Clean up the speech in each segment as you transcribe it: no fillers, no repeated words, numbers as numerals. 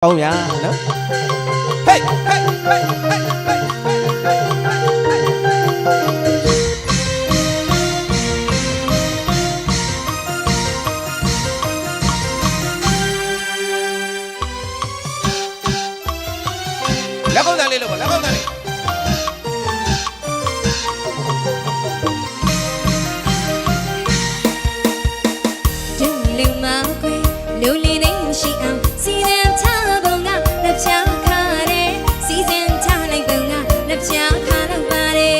ကောင်းဗျာနော်ဟေးဟေးဟေးလက်ကောင်းသားလေးလို့ပါလက်ကောင်းသားလေးဒူလူမခွေလူလီနေရှိအောင်စီရင်ထားပုံကလက်ချခါတယ်စီစဉ်ထားလိုက်ပုံကလက်ချခါတော့ပါတယ်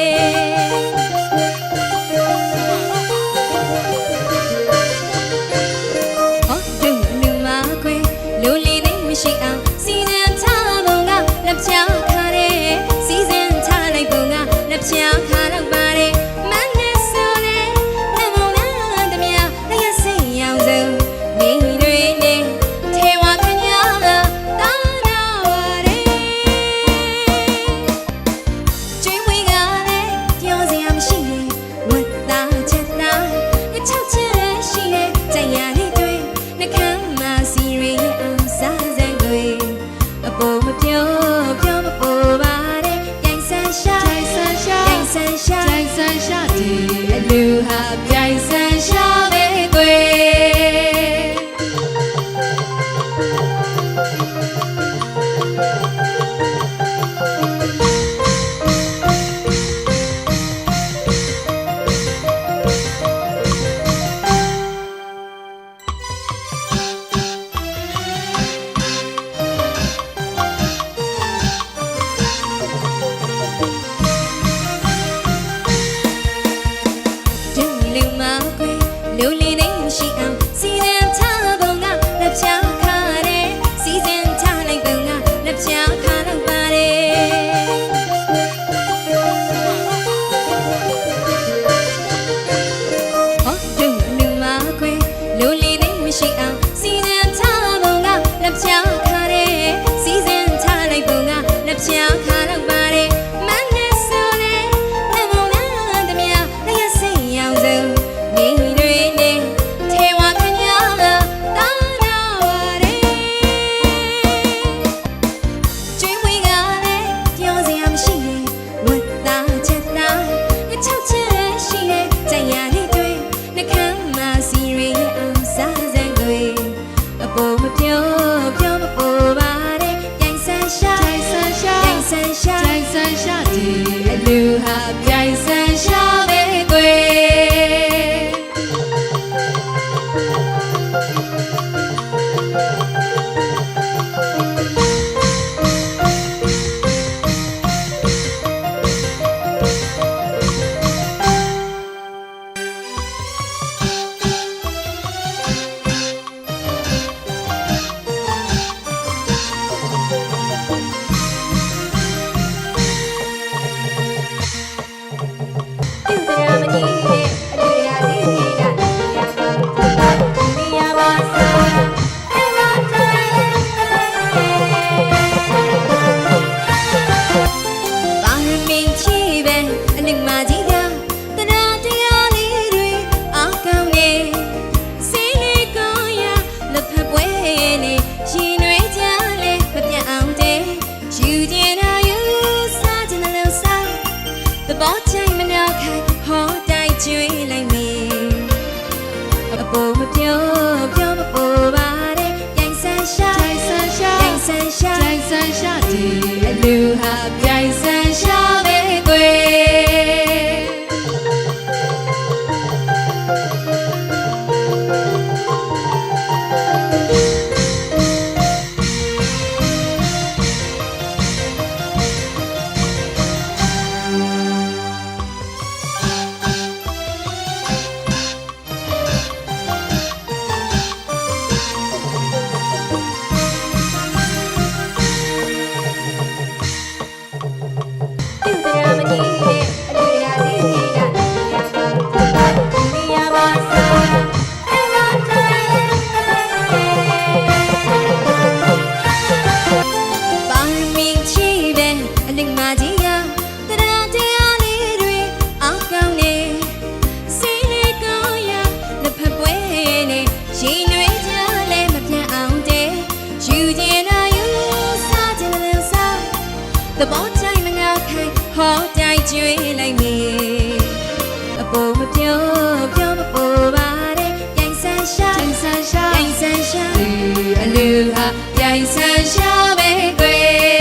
ဟောဒူလူမခွေလူလီနေရှိအောင်စီရင်ထားပုံကလက်ချခါတယ်စီစဉ်ထားလိုက်ပုံကလက်ချခါတော့ပါတယ်မနဲ့ဆိုတဲ့လက်ပုံနဲ့တမယာလက်ရစိတ်ရောက်စုံနေတွေနဲ့ထေဝခညာတာနာပါတယ်ကျွေးဝေးကလည်းပြောစရာမရှိနဲ့ဝတ်သားချက်သားအချောက်ချဲရှိတဲ့ကြံရလေးတွေနှကမ်းမစီရီအောင်စားစံတွေအပေါ်မပြောမပေါ်ပါတယ်ပြိုင်ဆန်းရှာဒီအလူဟာပြိုင်ဆန်းရှာပဲကွယ်လူမခွေလူလီနေရှိအောင်စီရင်ထားပုံကလက်ချခါတယ်စီစဉ်ထားလိုက်ပုံကလက်ချခါတော့ပါတယ်ဟောဒူလူမခွေလူလီနေရှိအောင်စီရင်ထားပုံကလက်ချခါတယ်စီစဉ်ထားလိုက်ပုံကလက်ချခါတော့ပါတယ်မနဲ့ဆိုတဲ့လက်ပုံနဲ့တမယာလက်ရစိတ်ရောက်စုံနေတွေနဲ့ထေဝခညာတာနာပါတယ်ကျွေးဝေးကလည်းပြောစရာမရှိနဲ့ဝတ်သားချက်သားအချောက်ချဲရှိတဲ့ကြံရလေးတွေနှကမ်းမစီရီအောင်စားစံတွေအပေါ်မပြောမပေါ်ပါတယ်ပြိုင်ဆန်းရှာဒီအလူဟာပြိုင်ဆန်းရှာပဲကွယ်ဘောချိမ်မနာခိုင်ဟောတိုက်ကျွေးလိုက်မေအပေါ်မပြောမပေါ်ပါတယ်ပြိုင်ဆန်းရှာဒီအလူဟာပြိုင်ဆန်းရှာပဲကွယ် သဘောကျမငါခိုင်ဟောတိုင်းကျွေးလိုက်မေအပေါ်မပြောပြောမပေါ်ပါတဲ့ပြိုင်ဆန်းရှာပြိုင်ဆန်းရှာပြိုင်ဆန်းရှာအလူဟာပြိုင်ဆန်းရှာပဲကွယ်